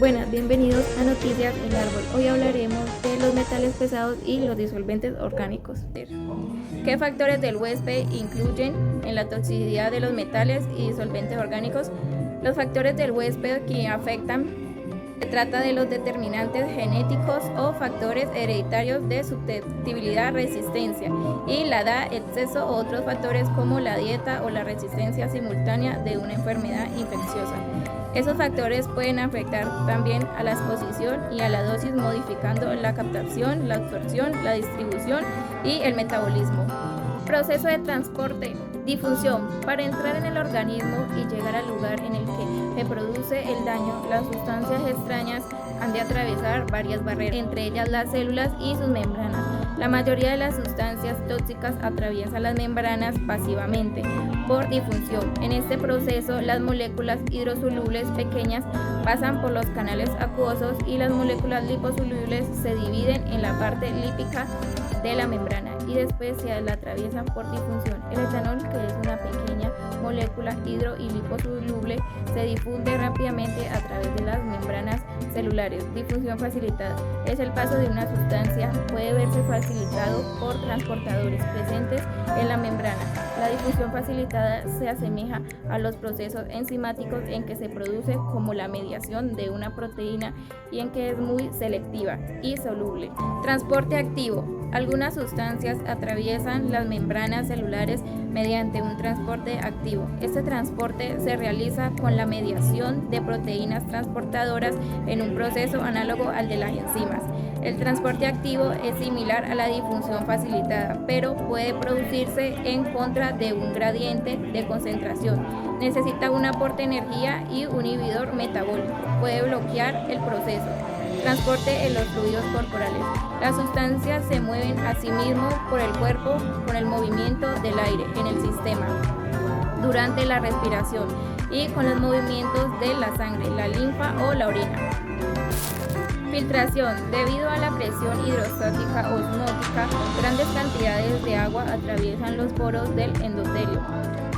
Buenas, bienvenidos a Noticias El Árbol. Hoy hablaremos de los metales pesados y los disolventes orgánicos. ¿Qué factores del huésped influyen en la toxicidad de los metales y disolventes orgánicos? Los factores del huésped que afectan se trata de los determinantes genéticos o factores hereditarios de susceptibilidad, resistencia y la edad, exceso o otros factores como la dieta o la resistencia simultánea de una enfermedad infecciosa. Esos factores pueden afectar también a la exposición y a la dosis, modificando la captación, la absorción, la distribución y el metabolismo. Proceso de transporte, difusión. Para entrar en el organismo y llegar al lugar en el que se produce el daño, las sustancias extrañas han de atravesar varias barreras, entre ellas las células y sus membranas. La mayoría de las sustancias tóxicas atraviesan las membranas pasivamente por difusión. En este proceso, las moléculas hidrosolubles pequeñas pasan por los canales acuosos y las moléculas liposolubles se dividen en la parte lípica de la membrana y después se la atraviesan por difusión. El etanol, que es una pequeña molécula hidro y liposoluble, se difunde rápidamente a través de las membranas celulares. Difusión facilitada es el paso de una sustancia, puede verse facilitado por transportadores presentes en la membrana. La difusión facilitada se asemeja a los procesos enzimáticos en que se produce como la mediación de una proteína y en que es muy selectiva y soluble. Transporte activo. Algunas sustancias atraviesan las membranas celulares mediante un transporte activo. Este transporte se realiza con la mediación de proteínas transportadoras en un proceso análogo al de las enzimas. El transporte activo es similar a la difusión facilitada, pero puede producirse en contra de un gradiente de concentración. Necesita un aporte de energía y un inhibidor metabólico. Puede bloquear el proceso. Transporte en los fluidos corporales. Las sustancias se mueven a sí mismos por el cuerpo con el movimiento del aire en el sistema durante la respiración y con los movimientos de la sangre, la linfa o la orina. Filtración. Debido a la presión hidrostática o osmótica, grandes cantidades de agua atraviesan los poros del endotelio.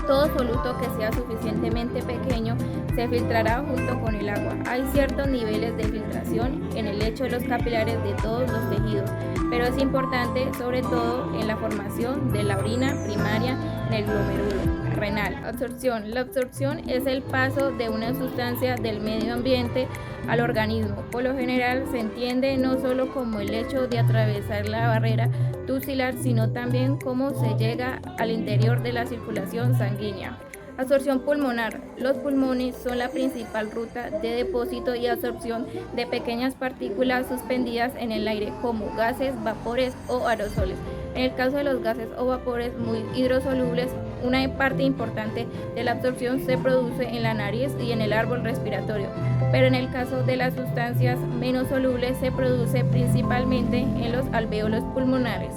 Todo soluto que sea suficientemente pequeño se filtrará junto con el agua. Hay ciertos niveles de filtración en el lecho de los capilares de todos los tejidos, pero es importante sobre todo en la formación de la orina primaria en el glomérulo renal. Absorción. La absorción es el paso de una sustancia del medio ambiente al organismo. Por lo general se entiende no solo como el hecho de atravesar la barrera tubular, sino también cómo se llega al interior de la circulación sanguínea. Absorción pulmonar. Los pulmones son la principal ruta de depósito y absorción de pequeñas partículas suspendidas en el aire, como gases, vapores o aerosoles. En el caso de los gases o vapores muy hidrosolubles, una parte importante de la absorción se produce en la nariz y en el árbol respiratorio, pero en el caso de las sustancias menos solubles se produce principalmente en los alvéolos pulmonares.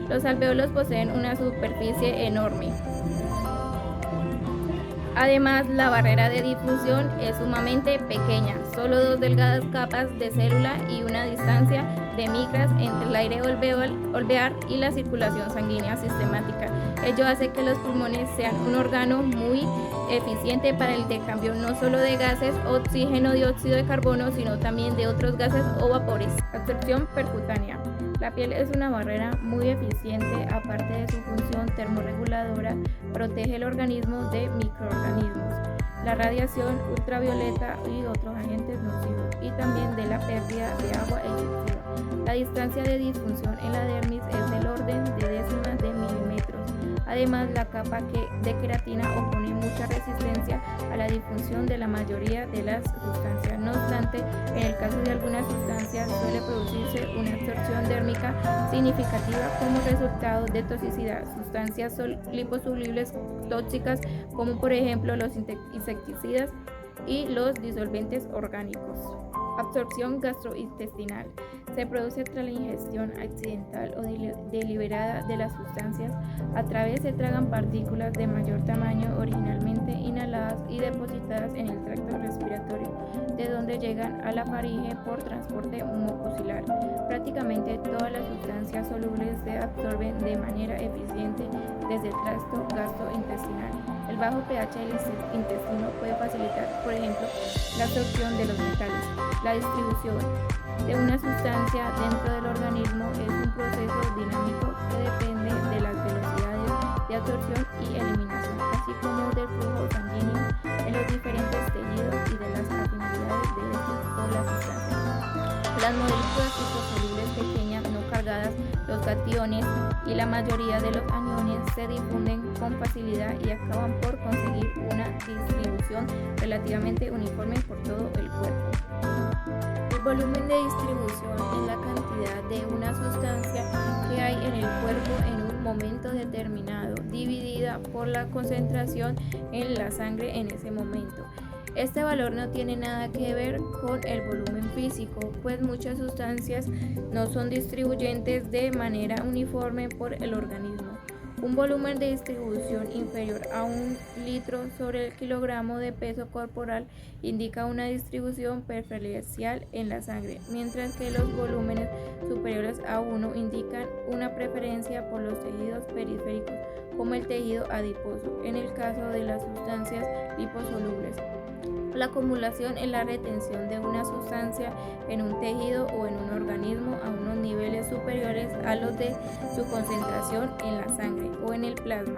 Los alvéolos poseen una superficie enorme. Además, la barrera de difusión es sumamente pequeña, solo dos delgadas capas de célula y una distancia de micras entre el aire alveolar y la circulación sanguínea sistemática. Ello hace que los pulmones sean un órgano muy eficiente para el intercambio no solo de gases, oxígeno, dióxido de carbono, sino también de otros gases o vapores. Absorción percutánea. La piel es una barrera muy eficiente, aparte de su función termorreguladora, protege el organismo de microorganismos, la radiación ultravioleta y otros agentes nocivos, y también de la pérdida de agua excesiva. La distancia de disfunción en la dermis es del orden de décimas de milímetros. Además, la capa de queratina opone mucha resistencia a la difusión de la mayoría de las sustancias. No obstante, en el caso de algunas sustancias suele producirse una absorción dérmica significativa como resultado de toxicidad. Sustancias liposolubles tóxicas como por ejemplo los insecticidas y los disolventes orgánicos. Absorción gastrointestinal. Se produce tras la ingestión accidental o deliberada de las sustancias. A través se tragan partículas de mayor tamaño originalmente inhaladas y depositadas en el tracto respiratorio, de donde llegan a la faringe por transporte mucocelular. Prácticamente todas las sustancias solubles se absorben de manera eficiente desde el tracto gastrointestinal. El bajo pH del intestino puede facilitar, por ejemplo, la absorción de los metales. La distribución de una sustancia dentro del organismo es un proceso dinámico que depende de las velocidades de absorción y eliminación, así como del flujo sanguíneo en los diferentes tejidos y de las afinidades de estos por la sustancia. Las moléculas liposolubles pequeñas no cargadas, los cationes y la mayoría de los aniones se difunden con facilidad y acaban por conseguir una distribución relativamente uniforme por todo el cuerpo. El volumen de distribución es la cantidad de una sustancia que hay en el cuerpo en un momento determinado, dividida por la concentración en la sangre en ese momento. Este valor no tiene nada que ver con el volumen físico, pues muchas sustancias no son distribuyentes de manera uniforme por el organismo. Un volumen de distribución inferior a 1 litro sobre el kilogramo de peso corporal indica una distribución preferencial en la sangre, mientras que los volúmenes superiores a 1 indican una preferencia por los tejidos periféricos, como el tejido adiposo, en el caso de las sustancias liposolubles. La acumulación es la retención de una sustancia en un tejido o en un organismo a unos niveles superiores a los de su concentración en la sangre o en el plasma.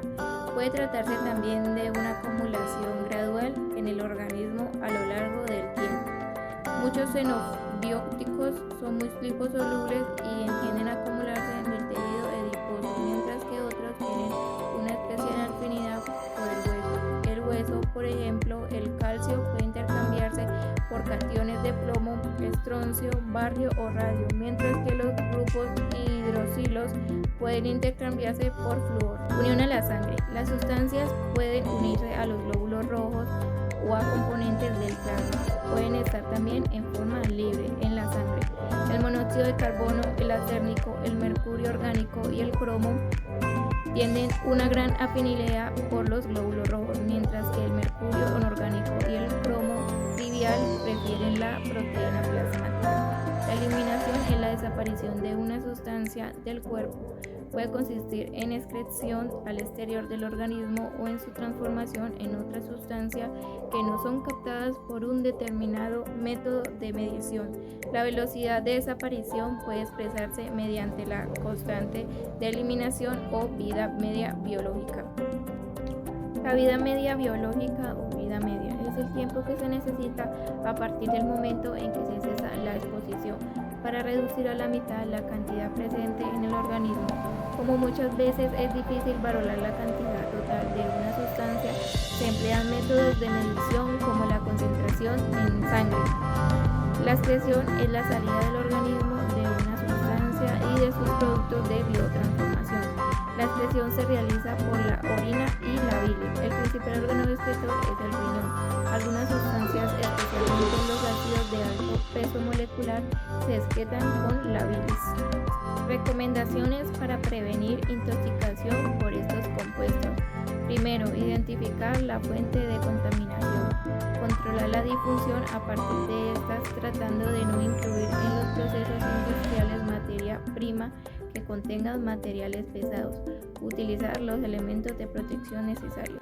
Puede tratarse también de una acumulación gradual en el organismo a lo largo del tiempo. Muchos xenobióticos son muy liposolubles y tienden a acumularse en el tejido adiposo, mientras que otros tienen una especial afinidad por el hueso. El hueso, por ejemplo, el calcio puede intercambiarse por cationes de plomo, estroncio, bario o radio, mientras que los grupos hidroxilos pueden intercambiarse por flúor. Unión a la sangre. Las sustancias pueden unirse a los glóbulos rojos o a componentes del plasma. Pueden estar también en forma libre en la sangre. El monóxido de carbono, el arsénico, el mercurio orgánico y el cromo tienen una gran afinidad por los glóbulos rojos, mientras que el mercurio anorgánico y el cromo trivial prefieren la proteína plasmática. La eliminación es la desaparición de una sustancia del cuerpo. Puede consistir en excreción al exterior del organismo o en su transformación en otra sustancia que no son captadas por un determinado método de medición. La velocidad de desaparición puede expresarse mediante la constante de eliminación o vida media biológica. La vida media biológica o vida media es el tiempo que se necesita a partir del momento en que se cesa la exposición para reducir a la mitad la cantidad presente en el organismo. Como muchas veces es difícil valorar la cantidad total de una sustancia, se emplean métodos de medición como la concentración en sangre. La excreción es la salida del organismo de una sustancia y de sus productos de biotransformación. La excreción se realiza por la orina y la bilis. El principal órgano excretor es el riñón. Algunas sustancias, especialmente los ácidos de alto peso molecular, se excretan con la bilis. Recomendaciones para prevenir intoxicación por estos compuestos. Primero, identificar la fuente de contaminación. Controlar la difusión a partir de estas, tratando de no incluir en los procesos industriales materia prima que contengan materiales pesados. Utilizar los elementos de protección necesarios.